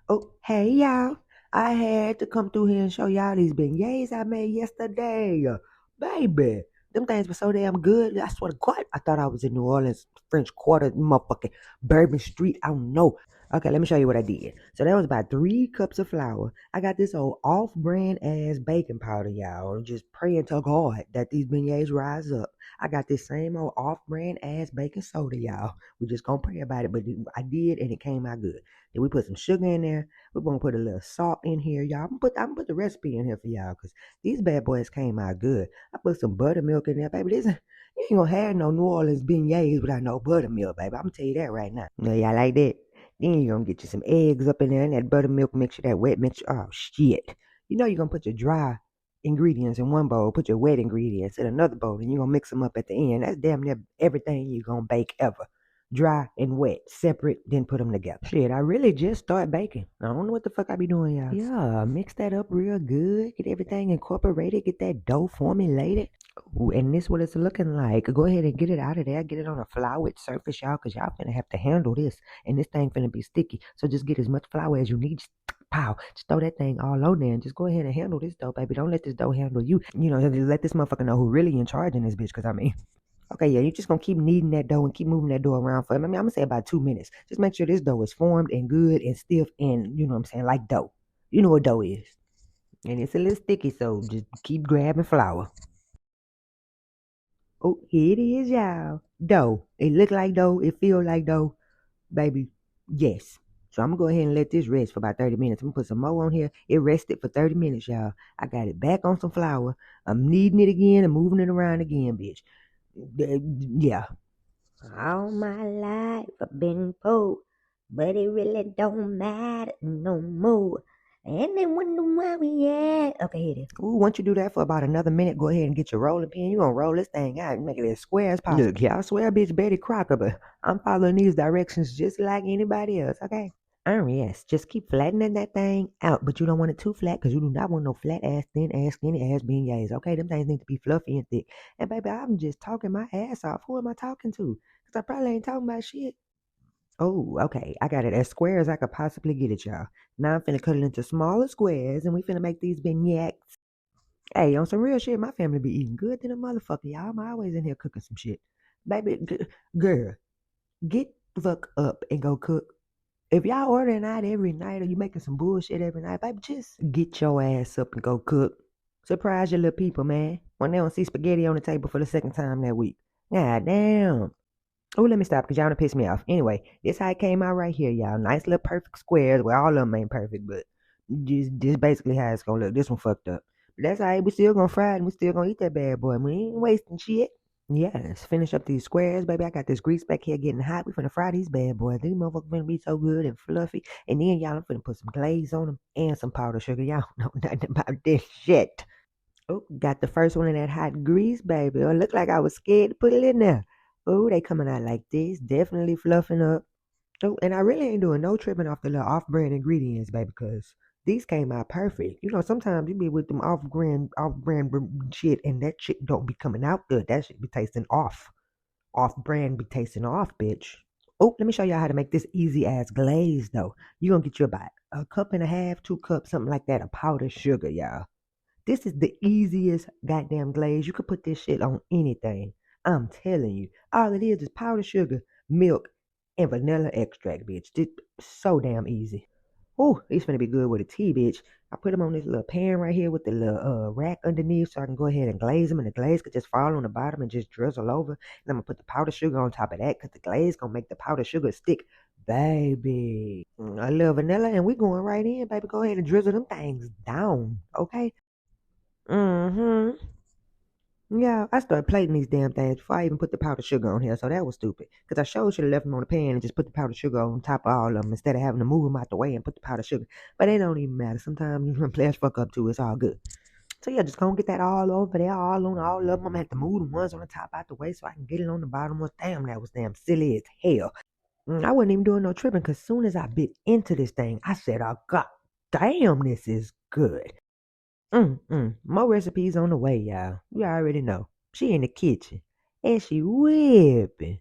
Oh, hey y'all. I had to come through here and show y'all these beignets I made yesterday. Baby, them things were so damn good. I swear to God, I thought I was in New Orleans, French Quarter, motherfucking Bourbon Street. I don't know. Okay, let me show you what I did. So that was about 3 cups of flour. I got this old off-brand ass baking powder, y'all. Just praying to God that these beignets rise up. I got this same old off-brand ass baking soda, y'all. We just gonna pray about it, but I did, and it came out good. Then we put some sugar in there. We're gonna put a little salt in here, y'all. I'm gonna put the recipe in here for y'all, cause these bad boys came out good. I put some buttermilk in there, baby. This you ain't gonna have no New Orleans beignets without no buttermilk, baby. I'm gonna tell you that right now. No, y'all like that? Then you're gonna get you some eggs up in there and that buttermilk mixture, that wet mixture. Oh shit. You know you're gonna put your dry ingredients in one bowl, put your wet ingredients in another bowl, and you're gonna mix them up at the end. That's damn near everything you're gonna bake ever. Dry and wet, separate, then put them together. Shit, I really just start baking. I don't know what the fuck I be doing, y'all. Yeah, mix that up real good. Get everything incorporated. Get that dough formulated. Ooh, and this what it's looking like. Go ahead and get it out of there. Get it on a floured surface, y'all, because y'all finna have to handle this. And this thing finna be sticky. So just get as much flour as you need. Just, pow. Just throw that thing all on there and just go ahead and handle this dough, baby. Don't let this dough handle you. You know, just let this motherfucker know who really in charge in this bitch, because I mean... Okay, yeah, you're just gonna keep kneading that dough and keep moving that dough around for, I mean, I'm gonna say about 2 minutes. Just make sure this dough is formed and good and stiff and, you know what I'm saying, like dough. You know what dough is. And it's a little sticky, so just keep grabbing flour. Oh, here it is, y'all. Dough. It look like dough. It feel like dough. Baby, yes. So I'm gonna go ahead and let this rest for about 30 minutes. I'm gonna put some more on here. It rested for 30 minutes, y'all. I got it back on some flour. I'm kneading it again and moving it around again, bitch. Yeah. All my life I've been poor, but it really don't matter no more. And they wonder where we at. Okay, here it is. Ooh, once you do that for about another minute, go ahead and get your rolling pin. You're gonna roll this thing out and make it as square as possible. Look, yeah, I swear, bitch, Betty Crocker, but I'm following these directions just like anybody else, okay? Yes, just keep flattening that thing out, but you don't want it too flat because you do not want no flat ass, thin ass, skinny ass beignets. Okay, them things need to be fluffy and thick. And baby, I'm just talking my ass off. Who am I talking to? Because I probably ain't talking about shit. Oh, okay. I got it as square as I could possibly get it, y'all. Now I'm finna cut it into smaller squares and we finna make these beignets. Hey, on some real shit, my family be eating good than a motherfucker, y'all. I'm always in here cooking some shit. Baby, girl, get the fuck up and go cook. If y'all ordering out every night or you making some bullshit every night, baby, just get your ass up and go cook. Surprise your little people, man. When they don't see spaghetti on the table for the second time that week. God damn. Oh, let me stop because y'all done piss me off. Anyway, this how it came out right here, y'all. Nice little perfect squares. Well, all of them ain't perfect, but just basically how it's gonna look. This one fucked up. But that's all right. We still gonna fry it and we still gonna eat that bad boy. We ain't wasting shit. Yes, finish up these squares, baby. I got this grease back here getting hot. We finna fry these bad boys. These motherfuckers finna be so good and fluffy. And then y'all, I'm finna put some glaze on them and some powdered sugar. Y'all know nothing about this shit. Oh, got the first one in that hot grease, baby. Oh, it looked like I was scared to put it in there. Oh, they coming out like this. Definitely fluffing up. Oh, and I really ain't doing no tripping off the little off-brand ingredients, baby, because these came out perfect. You know, sometimes you be with them off-brand shit, and that shit don't be coming out good. That shit be tasting off. Off-brand be tasting off, bitch. Oh, let me show y'all how to make this easy ass glaze, though. You gonna get you about a cup and a half, 2 cups, something like that, of powdered sugar, y'all. This is the easiest goddamn glaze. You could put this shit on anything. I'm telling you. All it is powdered sugar, milk, and vanilla extract, bitch. It's so damn easy. Oh, these finna be good with a tea, bitch. I put them on this little pan right here with the little rack underneath so I can go ahead and glaze them, and the glaze could just fall on the bottom and just drizzle over. And I'm gonna put the powdered sugar on top of that because the glaze gonna make the powdered sugar stick. Baby. A little vanilla, and we going right in, baby. Go ahead and drizzle them things down, okay? Mm-hmm. Yeah, I started plating these damn things before I even put the powdered sugar on here, so that was stupid. Because I sure should have left them on the pan and just put the powdered sugar on top of all of them instead of having to move them out the way and put the powdered sugar. But it don't even matter. Sometimes you can players fuck up too. It's all good. So yeah, just gonna get that all over there, all on all of them. I'm gonna have to move the ones on the top out the way so I can get it on the bottom ones. Damn, that was damn silly as hell. I wasn't even doing no tripping because soon as I bit into this thing, I said, oh god damn, this is good. More recipes on the way, y'all. You already know. She in the kitchen. And she whipping.